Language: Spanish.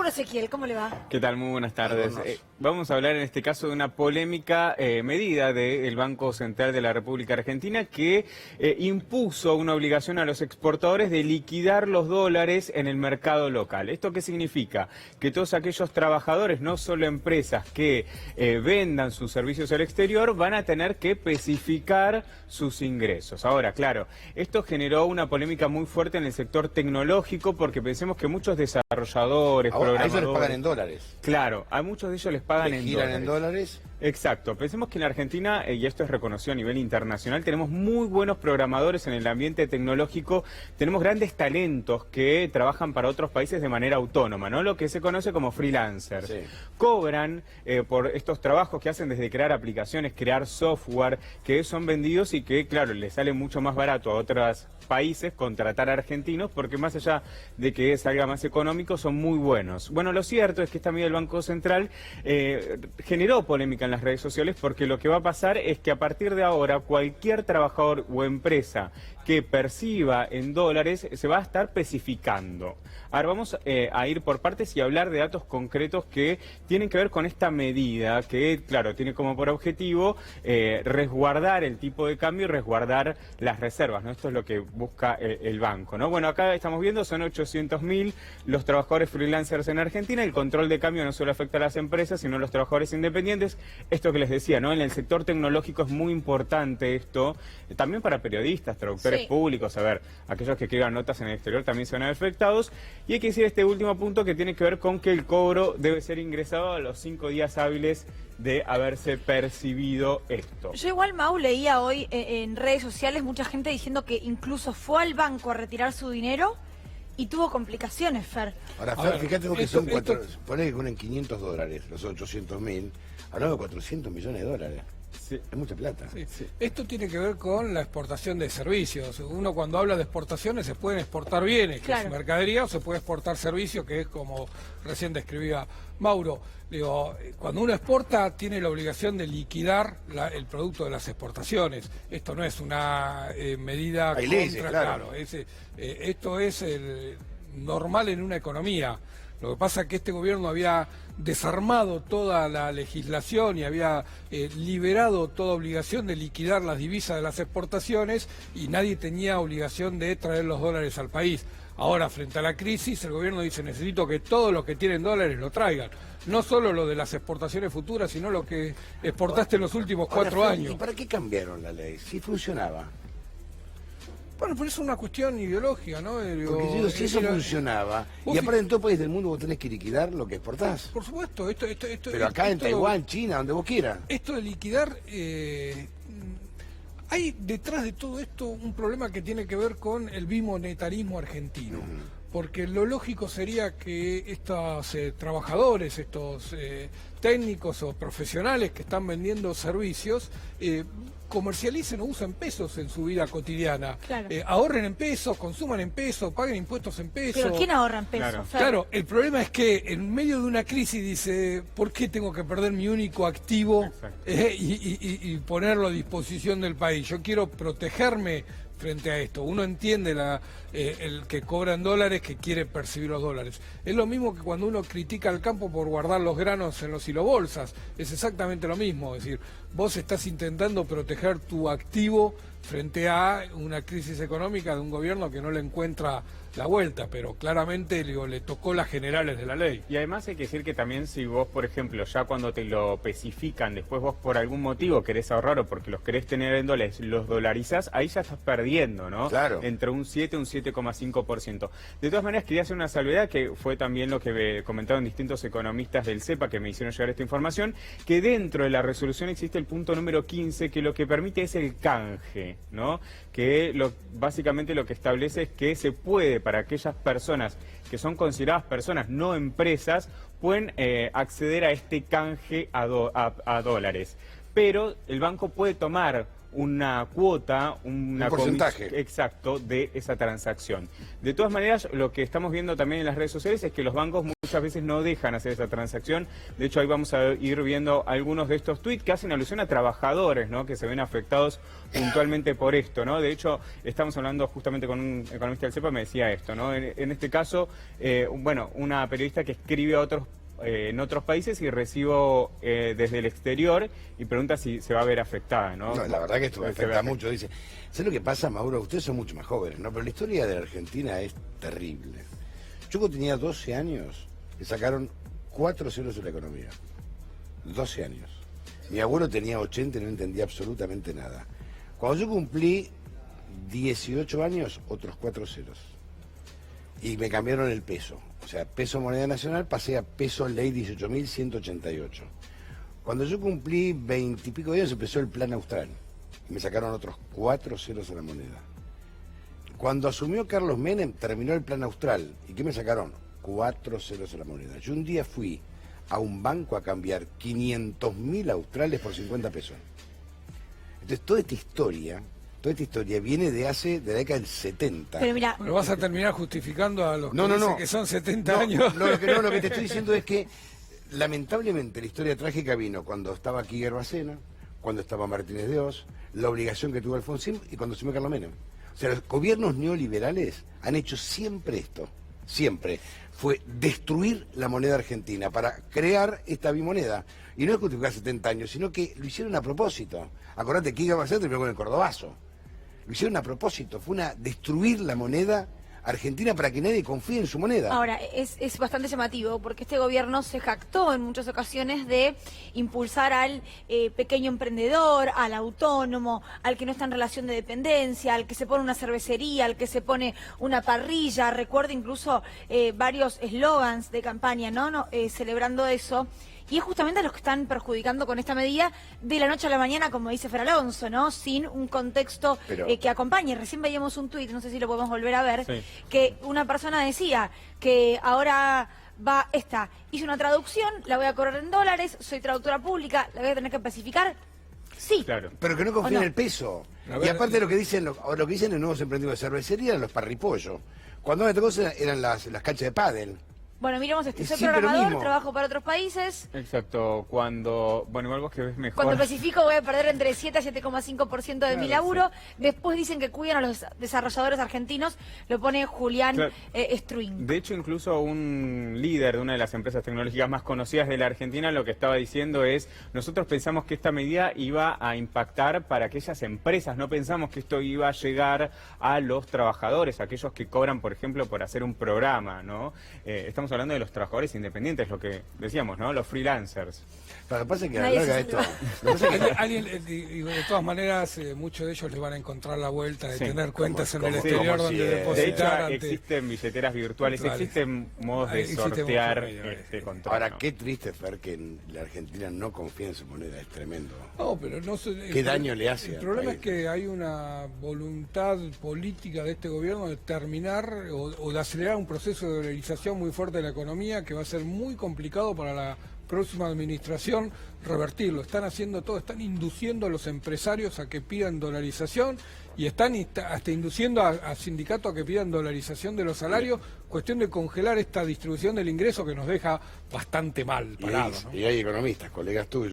Mauro Ezequiel, ¿cómo le va? ¿Qué tal? Muy buenas tardes. Vamos a hablar en este caso de una polémica medida del Banco Central de la República Argentina que impuso una obligación a los exportadores de liquidar los dólares en el mercado local. ¿Esto qué significa? Que todos aquellos trabajadores, no solo empresas que vendan sus servicios al exterior, van a tener que especificar sus ingresos. Ahora, claro, esto generó una polémica muy fuerte en el sector tecnológico porque pensemos que muchos desarrolladores, a ellos les pagan en dólares. Claro, a muchos de ellos les pagan en giran dólares. en dólares. Exacto. Pensemos que en la Argentina, y esto es reconocido a nivel internacional, tenemos muy buenos programadores en el ambiente tecnológico, tenemos grandes talentos que trabajan para otros países de manera autónoma, ¿no? Lo que se conoce como freelancers. Sí. Cobran por estos trabajos que hacen desde crear aplicaciones, crear software, que son vendidos y que, claro, les sale mucho más barato a otros países contratar a argentinos, porque más allá de que salga más económico, son muy buenos. Bueno, lo cierto es que esta medida del Banco Central generó polémica en las redes sociales, porque lo que va a pasar es que a partir de ahora cualquier trabajador o empresa que perciba en dólares se va a estar especificando. Ahora vamos a ir por partes y hablar de datos concretos que tienen que ver con esta medida que, claro, tiene como por objetivo resguardar el tipo de cambio y resguardar las reservas, ¿no? Esto es lo que busca el banco, ¿no? Bueno, acá estamos viendo, son 800.000 los trabajadores freelancers en Argentina. El control de cambio no solo afecta a las empresas, sino a los trabajadores independientes. Esto que les decía, ¿no? En el sector tecnológico es muy importante esto, también para periodistas, traductores públicos, a ver, aquellos que escriban notas en el exterior también se van a ver afectados. Y hay que decir este último punto que tiene que ver con que el cobro debe ser ingresado a los 5 días hábiles de haberse percibido esto. Yo igual, Mau, leía hoy en redes sociales mucha gente diciendo que incluso fue al banco a retirar su dinero y tuvo complicaciones, Fer. Ahora, Fer, fíjate vos que son ponés que ponen 500 dólares, los 800.000, hablamos de 400 millones de dólares. Sí. Es mucha plata. Sí, sí. Esto tiene que ver con la exportación de servicios. Uno cuando habla de exportaciones se pueden exportar bienes, que es mercadería, o se puede exportar servicios, que es como recién describía Mauro. Digo, cuando uno exporta tiene la obligación de liquidar el producto de las exportaciones. Esto no es una medida Hay leyes, claro. Esto es normal en una economía. Lo que pasa es que este gobierno había desarmado toda la legislación y había liberado toda obligación de liquidar las divisas de las exportaciones y nadie tenía obligación de traer los dólares al país. Ahora, frente a la crisis, el gobierno dice, necesito que todos los que tienen dólares lo traigan. No solo lo de las exportaciones futuras, sino lo que exportaste en los últimos 4 años. ¿Y para qué cambiaron la ley? Si funcionaba. Bueno, pero es una cuestión ideológica, ¿no? Porque digo, si eso funcionaba, y aparte en todo país del mundo vos tenés que liquidar lo que exportás. Por supuesto, pero acá en Taiwán, China, donde vos quieras. Esto de liquidar, hay detrás de todo esto un problema que tiene que ver con el bimonetarismo argentino. Porque lo lógico sería que estos trabajadores, estos técnicos o profesionales que están vendiendo servicios, comercialicen o usen pesos en su vida cotidiana. Claro. Ahorren en pesos, consuman en pesos, paguen impuestos en pesos. ¿Pero quién ahorra en pesos? Claro, el problema es que en medio de una crisis dice, ¿por qué tengo que perder mi único activo y ponerlo a disposición del país? Yo quiero protegerme frente a esto. Uno entiende el que cobra en dólares, que quiere percibir los dólares. Es lo mismo que cuando uno critica al campo por guardar los granos en los silobolsas. Es exactamente lo mismo. Es decir, vos estás intentando proteger tu activo frente a una crisis económica de un gobierno que no le encuentra la vuelta, pero claramente le tocó las generales de la ley. Y además hay que decir que también si vos, por ejemplo, ya cuando te lo especifican, después vos por algún motivo querés ahorrar o porque los querés tener en dólares, los dolarizás, ahí ya estás perdiendo, ¿no? Claro. Entre un 7 y un 7,5%. De todas maneras, quería hacer una salvedad, que fue también lo que comentaron distintos economistas del CEPA que me hicieron llegar esta información, que dentro de la resolución existe el punto número 15, que lo que permite es el canje, ¿no? Que básicamente lo que establece es que se puede, para aquellas personas que son consideradas personas, no empresas, pueden acceder a este canje a dólares. Pero el banco puede tomar una cuota, Un porcentaje. exacto de esa transacción. De todas maneras, lo que estamos viendo también en las redes sociales es que los bancos muchas veces no dejan hacer esa transacción. De hecho, ahí vamos a ir viendo algunos de estos tweets que hacen alusión a trabajadores, ¿no?, que se ven afectados puntualmente por esto, ¿no? De hecho, estamos hablando justamente con un economista del CEPA, me decía esto, ¿no? En este caso, bueno, una periodista que escribe a otros en otros países y recibo desde el exterior y pregunta si se va a ver afectada, ¿no? No, la verdad que esto me afecta mucho. Dice, ¿sabes lo que pasa, Mauro? Ustedes son mucho más jóvenes, ¿no? Pero la historia de la Argentina es terrible. Yo cuando tenía 12 años, le sacaron 4 ceros en la economía. 12 años. Mi abuelo tenía 80 y no entendía absolutamente nada. Cuando yo cumplí 18 años, otros 4 ceros. Y me cambiaron el peso. O sea, peso moneda nacional pasé a peso ley 18.188. Cuando yo cumplí 20 y pico de años empezó el plan austral. Y me sacaron otros 4 ceros a la moneda. Cuando asumió Carlos Menem terminó el plan austral. ¿Y qué me sacaron? 4 ceros a la moneda. Yo un día fui a un banco a cambiar 500.000 australes por 50 pesos. Entonces toda esta historia viene de la década del 70. Pero mira, Pero vas a terminar justificando a los que No, dicen que son 70 años. Lo que te estoy diciendo es que lamentablemente la historia trágica vino cuando estaba aquí Gerbacena, cuando estaba Martínez de Oz, la obligación que tuvo Alfonsín y cuando asumió Carlos Menem. O sea, los gobiernos neoliberales han hecho siempre esto, siempre. Fue destruir la moneda argentina para crear esta bimoneda. Y no es justificar 70 años, sino que lo hicieron a propósito. Acordate que Gerbacena terminó con el cordobazo. Lo hicieron a propósito, fue destruir la moneda argentina para que nadie confíe en su moneda. ahora, es bastante llamativo porque este gobierno se jactó en muchas ocasiones de impulsar al pequeño emprendedor, al autónomo, al que no está en relación de dependencia, al que se pone una cervecería, al que se pone una parrilla. Recuerdo incluso varios eslogans de campaña, ¿no? Celebrando eso. Y es justamente a los que están perjudicando con esta medida de la noche a la mañana, como dice Fer Alonso, ¿no? Sin un contexto que acompañe. Recién veíamos un tuit, no sé si lo podemos volver a ver, sí, que una persona decía que ahora hice una traducción, la voy a cobrar en dólares, soy traductora pública, la voy a tener que especificar. Sí. claro. Pero que no confíen ¿O no? en el peso. A ver, Y aparte lo que dicen los nuevos emprendedores de cervecería eran los parripollos. Cuando otra cosa eran las canchas de pádel. Bueno, miremos soy Siempre lo programador, mismo. trabajo para otros países. Exacto, bueno, igual vos que ves mejor. Cuando especifico voy a perder entre 7 a 7,5% de mi laburo. Después dicen que cuidan a los desarrolladores argentinos, lo pone Julián Claro. Struing. De hecho, incluso un líder de una de las empresas tecnológicas más conocidas de la Argentina lo que estaba diciendo es, nosotros pensamos que esta medida iba a impactar para aquellas empresas, no pensamos que esto iba a llegar a los trabajadores, aquellos que cobran, por ejemplo, por hacer un programa, ¿no? Estamos hablando de los trabajadores independientes, lo que decíamos, ¿no? Los freelancers. Lo que pasa es que a la Nadie larga se esto... lo que pasa es que- Alguien, digo, de todas maneras, muchos de ellos les van a encontrar la vuelta de Sí, tener cuentas en el como exterior donde siempre. De hecho, depositar ante... existen billeteras virtuales, Claro. existen modos de Existe mucho sortear medio, control. Ahora, ¿no? qué triste, Fer, que en la Argentina no confía en su moneda, es tremendo. No, pero no sé... ¿Qué daño le hace El al problema país? es que hay una voluntad política de este gobierno de terminar o de acelerar un proceso de dolarización muy fuerte de la economía que va a ser muy complicado para la próxima administración revertirlo. Están haciendo todo, están induciendo a los empresarios a que pidan dolarización y están hasta induciendo a sindicatos a que pidan dolarización de los salarios, cuestión de congelar esta distribución del ingreso que nos deja bastante mal parados, ¿no? Y hay economistas, colegas tuyos,